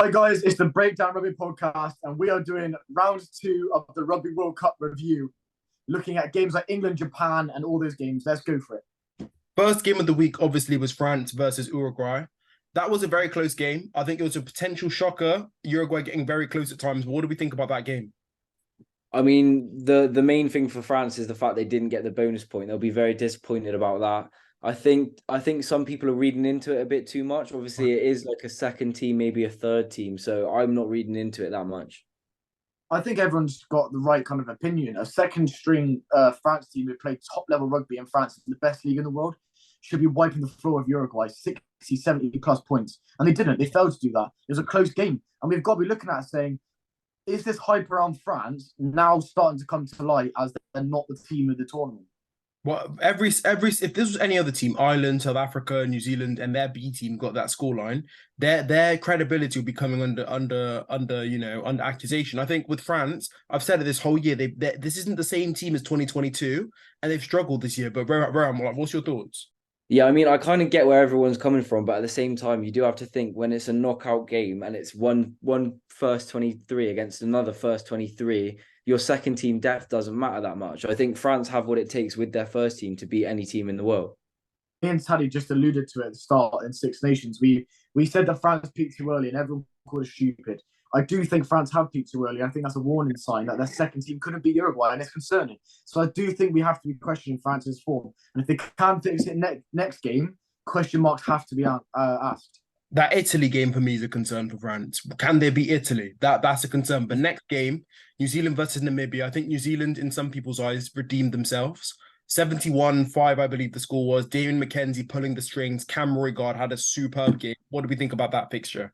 Hi guys, it's the Breakdown Rugby podcast, and we are doing round two of the Rugby World Cup review, looking at games like England, Japan, and all those games. Let's go for it. First game of the week, obviously, was France versus Uruguay. That was a very close game. I think it was a potential shocker. Uruguay getting very close at times. What do we think about that game? I mean, the main thing for France is the fact they didn't get the bonus point. They'll be very disappointed about that. I think some people are reading into it a bit too much. Obviously, it is like a second team, maybe a third team. So I'm not reading into it that much. I think everyone's got the right kind of opinion. A second string France team who played top level rugby in France, the best league in the world, should be wiping the floor of Uruguay 60, 70 plus points. And they didn't. They failed to do that. It was a close game. And we've got to be looking at it saying, is this hype around France now starting to come to light as they're not the team of the tournament? Well, every if this was any other team, Ireland, South Africa, New Zealand, and their B team got that scoreline, their credibility will be coming under accusation. I think with France, I've said it this whole year, this isn't the same team as 2022, and they've struggled this year. But Ram, what's your thoughts? Yeah, I mean, I kind of get where everyone's coming from, but at the same time, you do have to think when it's a knockout game and it's one first 23 against another first 23, your second team depth doesn't matter that much. I think France have what it takes with their first team to beat any team in the world. Me and Taddy just alluded to it at the start in Six Nations. We said that France peaked too early and everyone called us stupid. I do think France have peaked too early. I think that's a warning sign that their second team couldn't beat Uruguay, and it's concerning. So I do think we have to be questioning France's form. And if they can't fix it next game, question marks have to be asked. That Italy game for me is a concern for France. Can they beat Italy? That's a concern. But next game, New Zealand versus Namibia. I think New Zealand, in some people's eyes, redeemed themselves. 71-5, I believe the score was. Damien McKenzie pulling the strings. Cam Roigard had a superb game. What do we think about that fixture?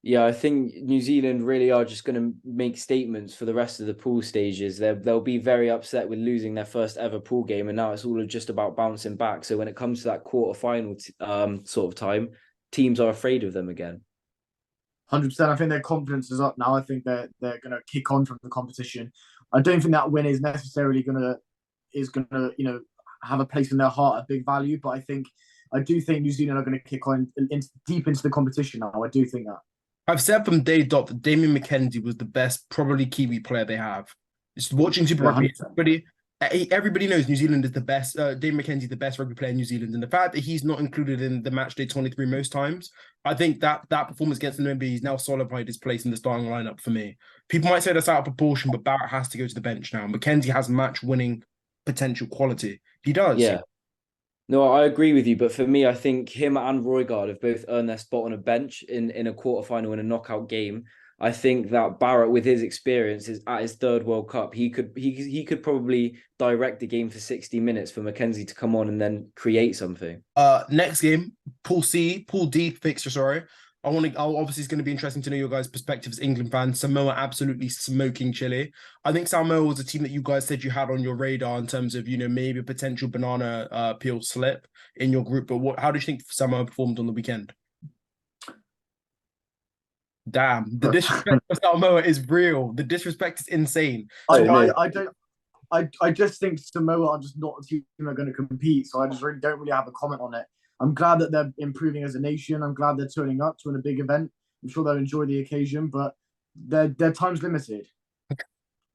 Yeah, I think New Zealand really are just going to make statements for the rest of the pool stages. They'll be very upset with losing their first ever pool game, and now it's all just about bouncing back. So when it comes to that quarterfinal sort of time, teams are afraid of them again. 100%. I think their confidence is up now. I think they're going to kick on from the competition. I don't think that win is necessarily going to have a place in their heart, a big value. But I do think New Zealand are going to kick on deep into the competition now. I do think that. I've said from day dot that Damien McKenzie was the best, probably Kiwi player they have. Just watching Super Rugby, everybody knows New Zealand is the best. Damien McKenzie is the best rugby player in New Zealand, and the fact that he's not included in the match day 23 most times, I think that performance against Namibia, he's now solidified his place in the starting lineup for me. People might say that's out of proportion, but Barrett has to go to the bench now. McKenzie has match-winning potential quality. He does. Yeah. No, I agree with you, but for me, I think him and Roigard have both earned their spot on a bench in a quarterfinal in a knockout game. I think that Barrett, with his experience, is at his third World Cup. He could probably direct the game for 60 minutes for McKenzie to come on and then create something. Next game, Pool D fixture. Sorry, obviously it's going to be interesting to know your guys' perspectives, England fans. Samoa absolutely smoking Chile. I think Samoa was a team that you guys said you had on your radar in terms of, maybe a potential banana peel slip in your group. But how did you think Samoa performed on the weekend? Damn, the disrespect for Samoa is real. The disrespect is insane. I just think Samoa are just not a team that are going to compete. So I just don't really have a comment on it. I'm glad that they're improving as a nation. I'm glad they're turning up to win a big event. I'm sure they'll enjoy the occasion, but their time's limited.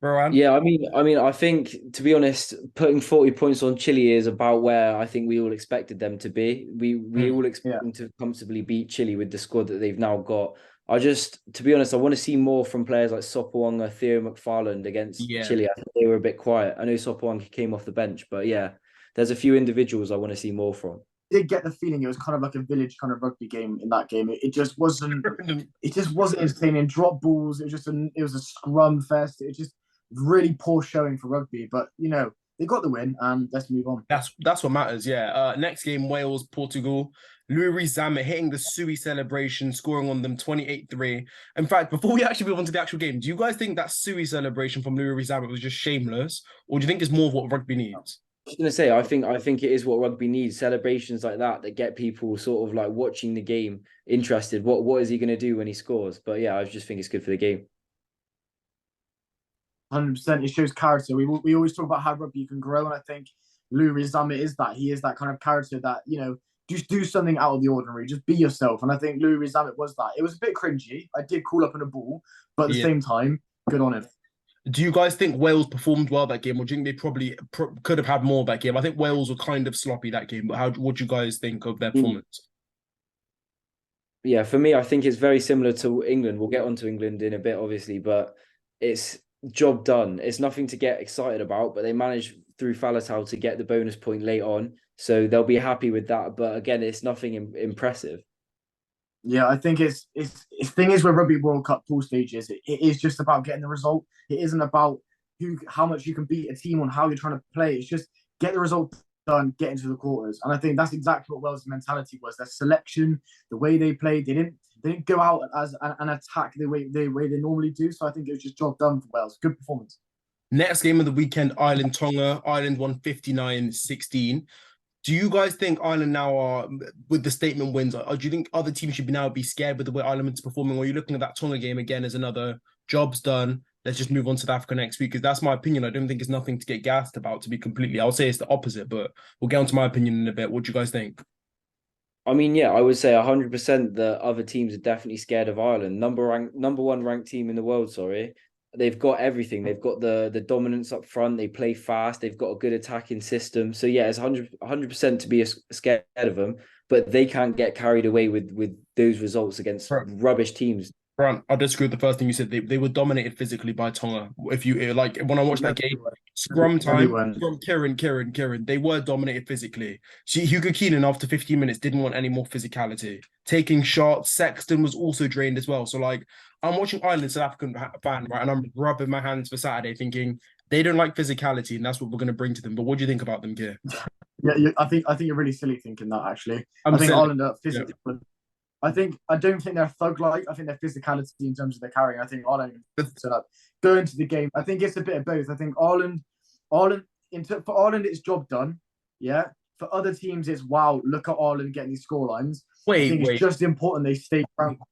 Yeah, I mean, I think, to be honest, putting 40 points on Chile is about where I think we all expected them to be. We all expect them to comfortably beat Chile with the squad that they've now got. To be honest, I want to see more from players like Sopoaga, Theo McFarland against Chile. I think they were a bit quiet. I know Sopoaga came off the bench, but yeah, there's a few individuals I want to see more from. Did get the feeling it was kind of like a village kind of rugby game in that game. It just wasn't. It just wasn't entertaining. Drop balls. It was a scrum fest. It just really poor showing for rugby. But they got the win, and let's move on. That's what matters. Yeah. Next game, Wales, Portugal. Louis Zammit hitting the Sui celebration, scoring on them 28-3. In fact, before we actually move on to the actual game, do you guys think that Sui celebration from Louis Zammit was just shameless, or do you think it's more of what rugby needs? I was going to say, I think it is what rugby needs. Celebrations like that get people sort of like watching the game interested. What is he going to do when he scores? But yeah, I just think it's good for the game. 100%. It shows character. We always talk about how rugby can grow, and I think Louis Zammit is that. He is that kind of character that just do something out of the ordinary. Just be yourself. And I think Louis Zammit was that. It was a bit cringy. I did call up on a ball, but at the same time, good on him. Do you guys think Wales performed well that game, or do you think they probably could have had more that game? I think Wales were kind of sloppy that game, but what do you guys think of their performance? Yeah, for me, I think it's very similar to England. We'll get onto England in a bit, obviously, but it's job done. It's nothing to get excited about, but they managed through Faletau to get the bonus point late on, so they'll be happy with that. But again, it's nothing impressive. Yeah, I think it's thing is with Rugby World Cup pool stages, it is just about getting the result. It isn't about how much you can beat a team on how you're trying to play. It's just get the result done, get into the quarters. And I think that's exactly what Wales' mentality was. Their selection, the way they played, they didn't go out as an attack the way they normally do. So I think it was just job done for Wales. Good performance. Next game of the weekend, Ireland Tonga. Ireland won 59-16. Do you guys think Ireland now are, with the statement wins, do you think other teams should be scared with the way Ireland's performing? Or are you looking at that Tonga game again as another job's done? Let's just move on to South Africa next week, because that's my opinion. I don't think it's nothing to get gassed about, to be completely. I would say it's the opposite, but we'll get on to my opinion in a bit. What do you guys think? I mean, yeah, I would say 100% the other teams are definitely scared of Ireland. Number one ranked team in the world, sorry. They've got everything. They've got the dominance up front. They play fast. They've got a good attacking system. So yeah, it's 100% to be scared of them. But they can't get carried away with those results against rubbish teams. Grant, I disagree with the first thing you said. They were dominated physically by Tonga. If you like, when I watched that game, scrum time from Kieran, they were dominated physically. Hugo Keenan, after 15 minutes, didn't want any more physicality. Taking shots, Sexton was also drained as well. So like, I'm watching Ireland, South African fan, right, and I'm rubbing my hands for Saturday, thinking they don't like physicality, and that's what we're going to bring to them. But what do you think about them, Kier? Yeah, I think you're really silly thinking that. Actually, I think Ireland are physically. Yeah. I don't think they're thug-like. I think they're physicality in terms of their carrying. I think Ireland so that go into the game. I think it's a bit of both. I think for Ireland, it's job done. Yeah. For other teams, it's wow. Look at Ireland getting these scorelines. It's just important they stay grounded.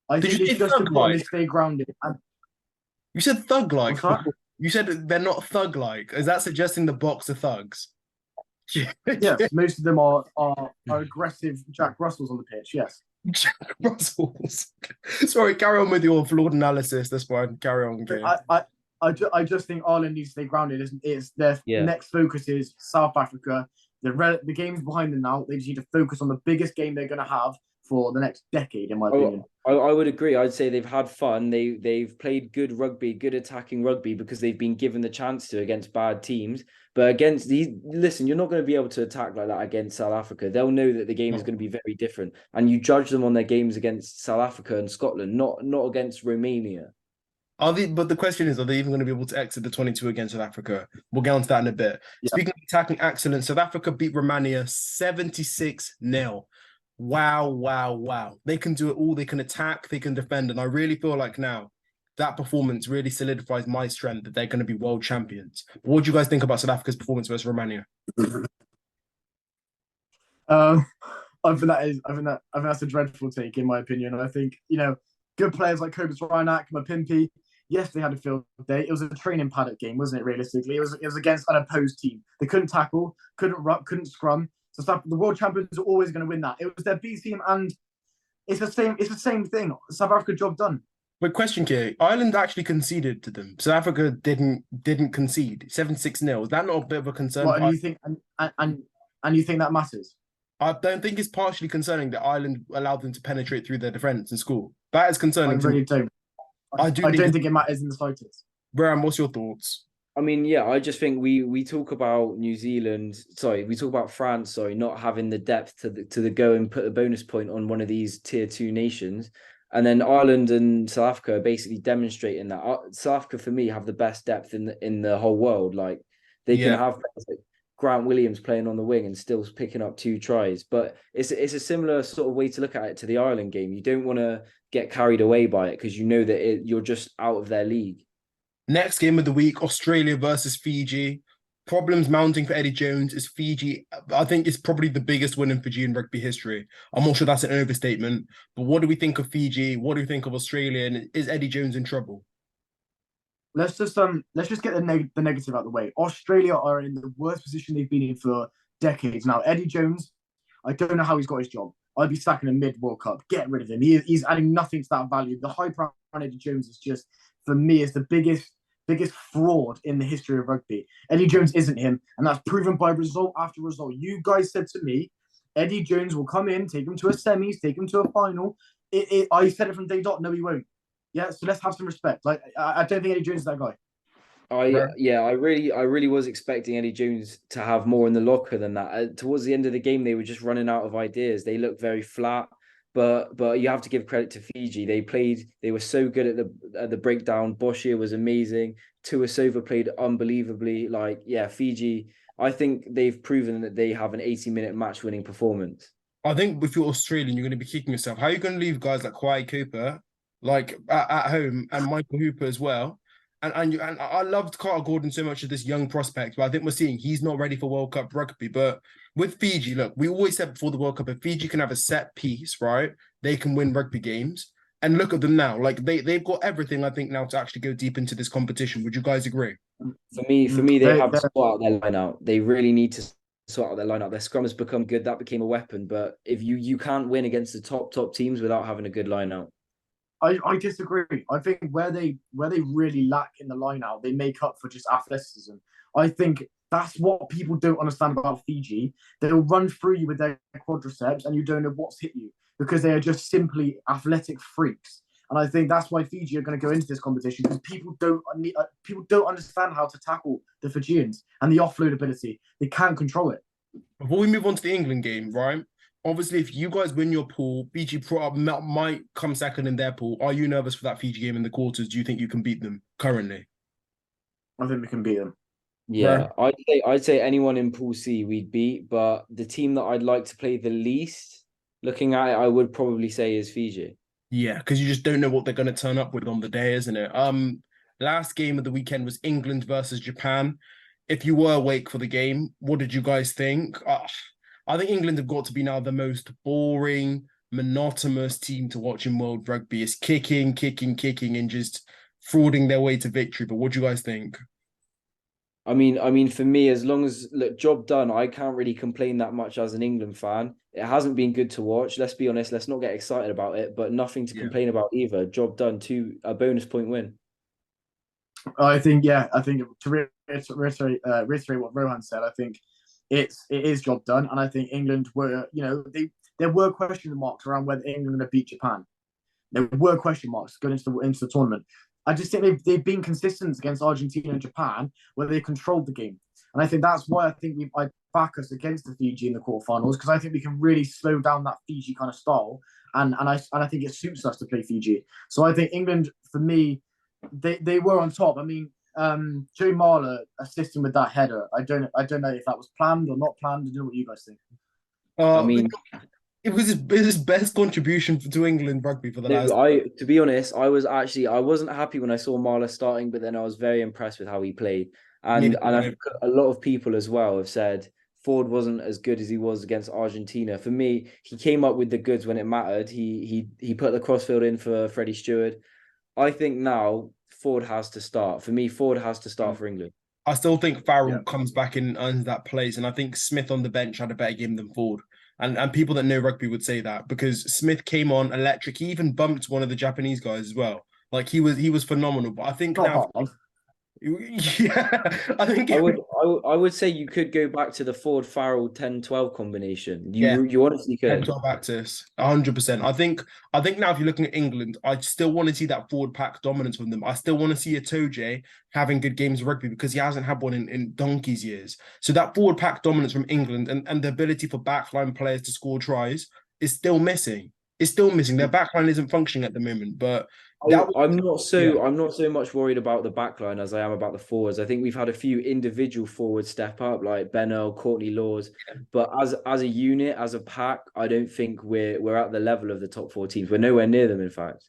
I think it's just important they stay grounded. You said thug-like. You said they're not thug-like. Is that suggesting the Boks are thugs? Yes, most of them are aggressive Jack Russells on the pitch. Yes. Jack Russells. Sorry, carry on with your flawed analysis. That's fine. Carry on. I just think Ireland needs to stay grounded. It's their next focus is South Africa. The game's behind them now. They just need to focus on the biggest game they're going to have for the next decade, in my opinion. I would agree. I'd say they've had fun. They've played good rugby, good attacking rugby, because they've been given the chance to against bad teams. But against these, listen, you're not going to be able to attack like that against South Africa. They'll know that the game is going to be very different. And you judge them on their games against South Africa and Scotland, not against Romania. But the question is, are they even going to be able to exit the 22 against South Africa? We'll get on to that in a bit. Yeah. Speaking of attacking excellence, South Africa beat Romania 76-0. Wow. They can do it all. They can attack, they can defend. And I really feel like now that performance really solidifies my strength that they're going to be world champions. But what do you guys think about South Africa's performance versus Romania? I think that's a dreadful take, in my opinion. I think, good players like Cobus Reinach, Mapimpi, yes, they had a field day. It was a training paddock game, wasn't it, realistically? It was against an opposed team. They couldn't tackle, couldn't ruck, couldn't scrum. So the world champions are always going to win that. It was their B team, and it's the same thing. South Africa job done. But question, Kier, Ireland actually conceded to them. South Africa didn't concede. 7-6-0. Is that not a bit of a concern? And you think and you think that matters? I don't think it's partially concerning that Ireland allowed them to penetrate through their defence and score. That is concerning. I really don't. I don't think it matters in the slightest. Bram, what's your thoughts? I mean, yeah, I just think we talk about we talk about France, not having the depth to go and put a bonus point on one of these tier 2 nations. And then Ireland and South Africa are basically demonstrating that. South Africa, for me, have the best depth in the whole world. Like, they can have players like Grant Williams playing on the wing and still picking up 2 tries. But it's a similar sort of way to look at it to the Ireland game. You don't want to get carried away by it because you know that you're just out of their league. Next game of the week, Australia versus Fiji. Problems mounting for Eddie Jones is Fiji. I think it's probably the biggest win in Fijian rugby history. I'm not sure that's an overstatement, but what do we think of Fiji? What do we think of Australia? And is Eddie Jones in trouble? Let's just get the negative out of the way. Australia are in the worst position they've been in for decades now. Eddie Jones, I don't know how he's got his job. I'd be sacking him mid-World Cup. Get rid of him. He's adding nothing to that value. The hype around Eddie Jones is just, for me, is the biggest fraud in the history of rugby. Eddie Jones isn't him, and that's proven by result after result. You guys said to me, Eddie Jones will come in, take him to a semis, take him to a final. I said it from day dot. No, he won't. Yeah, so let's have some respect. Like, I don't think Eddie Jones is that guy. I really was expecting Eddie Jones to have more in the locker than that. Towards the end of the game, they were just running out of ideas. They looked very flat. But you have to give credit to Fiji. They were so good at the breakdown. Boshier was amazing. Tuasova played unbelievably. Like, yeah, Fiji, I think they've proven that they have an 80-minute match-winning performance. I think if you're Australian, you're going to be kicking yourself. How are you going to leave guys like Kwai Cooper, like at home, and Michael Hooper as well? And I loved Carter Gordon so much of this young prospect, but I think we're seeing he's not ready for World Cup rugby. But with Fiji, look, we always said before the World Cup, if Fiji can have a set piece, right, they can win rugby games. And look at them now. Like they've got everything, I think, now to actually go deep into this competition. Would you guys agree? For me, they have to sort out their line out. They really need to sort out their line out. Their scrum has become good. That became a weapon. But if you can't win against the top teams without having a good line out. I disagree. I think where they really lack in the line out, they make up for just athleticism. I think that's what people don't understand about Fiji. They'll run through you with their quadriceps and you don't know what's hit you because they are just simply athletic freaks. And I think that's why Fiji are going to go into this competition because people don't understand how to tackle the Fijians and the offload ability. They can't control it. Before we move on to the England game, right? Obviously, if you guys win your pool, Fiji might come second in their pool. Are you nervous for that Fiji game in the quarters? Do you think you can beat them currently? I think we can beat them. Yeah, right. I'd say anyone in Pool C we'd beat, but the team that I'd like to play the least, looking at it, I would probably say is Fiji. Yeah, because you just don't know what they're going to turn up with on the day, isn't it? Last game of the weekend was England versus Japan. If you were awake for the game, what did you guys think? I think England have got to be now the most boring, monotonous team to watch in world rugby. It's kicking, and just frauding their way to victory. But what do you guys think? I mean, for me, as long as job done, I can't really complain that much as an England fan. It hasn't been good to watch. Let's be honest. Let's not get excited about it, but nothing to complain about either. Job done. A bonus point win. I think to reiterate what Rohan said, I think it is job done, and I think England were, there were question marks around whether England were going to beat Japan. There were question marks going into the tournament. I just think they've been consistent against Argentina and Japan, where they controlled the game, and I think that's why I back us against the Fiji in the quarterfinals because I think we can really slow down that Fiji kind of style, and I think it suits us to play Fiji. So I think England, for me, they were on top. I mean, Joe Marler assisting with that header. I don't know if that was planned or not planned. I don't know what you guys think. I mean, it was his best contribution to England rugby for the last. To be honest, I wasn't happy when I saw Marler starting, but then I was very impressed with how he played. And I think a lot of people as well have said Ford wasn't as good as he was against Argentina. For me, he came up with the goods when it mattered. He put the crossfield in for Freddie Stewart. I think now Ford has to start. For me, Ford has to start for England. I still think Farrell comes back and earns that place. And I think Smith on the bench had a better game than Ford. And people that know rugby would say that because Smith came on electric. He even bumped one of the Japanese guys as well. Like he was phenomenal. But I think now... Yeah, I would say you could go back to the Ford Farrell 10-12 combination. You honestly could. 10-12 axis, 100%. I think now if you're looking at England, I still want to see that forward pack dominance from them. I still want to see a Toje having good games of rugby because he hasn't had one in donkey's years. So that forward pack dominance from England and the ability for backline players to score tries is still missing. It's still missing. Their backline isn't functioning at the moment, but I'm not so much worried about the backline as I am about the forwards. I think we've had a few individual forwards step up, like Benno, Courtney Laws, but as a unit, as a pack, I don't think we're at the level of the top 4 teams. We're nowhere near them, in fact.